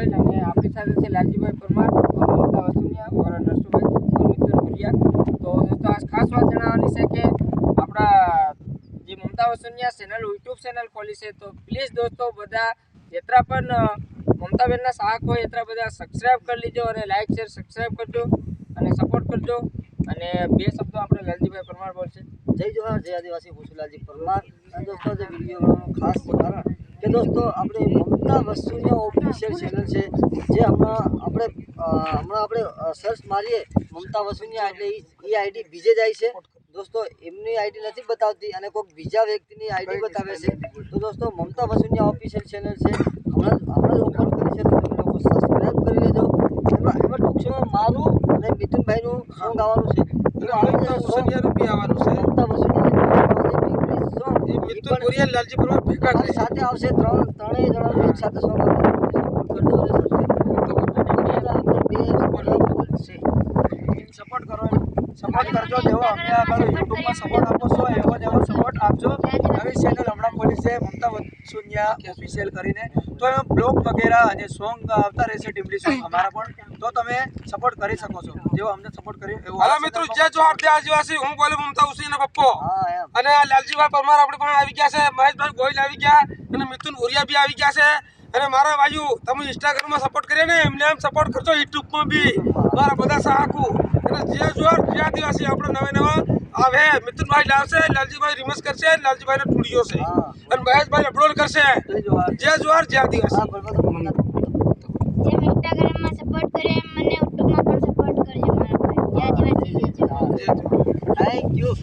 Mobile અને આપણી સાથે છે લાલજીભાઈ પરમાર, મમતા વસુનિયા और નરસુભાઈ और મિતુલ ભુરિયા। તો દોસ્તો આજ ખાસ વાત જણાવવાની છે કે આપણા જે મમતા વસુનિયા ચેનલ યુટ્યુબ ચેનલ ખોલી છે, તો પ્લીઝ દોસ્તો બધા જેટલા પણ મમતાબેનના ચાહક હોય એટલા બધા સબસ્ક્રાઈબ કરી લીજો અને લાઈક શેર સબસ્ક્રાઈબ કરજો અને સપોર્ટ કરજો। અને બે શબ્દો આપણે લાલજીભાઈ પરમાર બોલશે। જય જોહાર, જય આદિવાસી, હું છું લાલજી પરમાર। અને દોસ્તો જે વિડીયો બનાવવાનું ખાસ કારણ કે દોસ્તો આપણે મમતા વસુનિયા ઓફિશિયલ ચેનલ છે, જે હમણાં આપણે સર્ચ મારીએ મમતા વસુનિયા એટલે એ આઈડી બીજે જાય છે દોસ્તો, એમની આઈડી નથી બતાવતી અને કોઈક બીજા વ્યક્તિની આઈડી બતાવે છે। તો દોસ્તો મમતા વસુનિયા ઓફિશિયલ ચેનલ છે, હમણાં જ ઓપન કરી છે, તો તમે લોકો સબસ્ક્રાઈબ કરી લેજો। એમાં ટૂંક સમયમાં મારું અને મિથુનભાઈનું સોંગ આવવાનું છે, મમતા વસુનિયાનું બી આવવાનું છે। મમતા વસુનિયા લાલજી પરમાર ભેગા મારી સાથે આવશે, ત્રણેય જણાનું એક સાથે સોંગ આવશે। સપોર્ટ કરો, સપોર્ટ કરજો, જેવો અમને આગળ યુટ્યુબમાં સપોર્ટ આપો છો એવો જ એવો સપોર્ટ આપજો। નવી ચેનલ હમણાં ખોલી છે મમતા વસુનિયા ઓફિશિયલ કરીને, તો એમાં બ્લોગ વગેરે અને સોંગ આવતા રહેશે, ટીમલી સોંગ અમારા પણ, તો તમે સપોર્ટ કરી શકો છો જેવો અમને સપોર્ટ કર્યો એવો। હાલો મિત્રો, જય જોહાર, જય આદિવાસી, હું બોલું મમતા વસુનિયાનો પપ્પો અને લાલજીભાઈ પરમાર આપણે પણ આવી ગયા છે, મહેશભાઈ ગોહિલ આવી ગયા અને મિથુન ભુરિયા બી આવી ગયા છે। અને મારા ભાઈઓ તમે ઇન્સ્ટાગ્રામમાં સપોર્ટ કરીએ ને એમને એમ સપોર્ટ કરજો, યુટ્યુબમાં બી મારા બધા સાહકો અને જે જોર જે આદિવાસી આપણે નવા આવે, મિથુનભાઈ લાવશે, લાલજીભાઈ રિમસ કરશે, લાલજીભાઈને ટુડીઓ છે અને મહેશભાઈ અપલોડ કરશે। જે જોર જે આદિવાસી, જેમ ઇન્સ્ટાગ્રામમાં સપોર્ટ કરે એમ મને યુટ્યુબમાં પણ સપોર્ટ કરજો મારા ભાઈ। જય આદિવાસી, જય જોહાર। Thank you.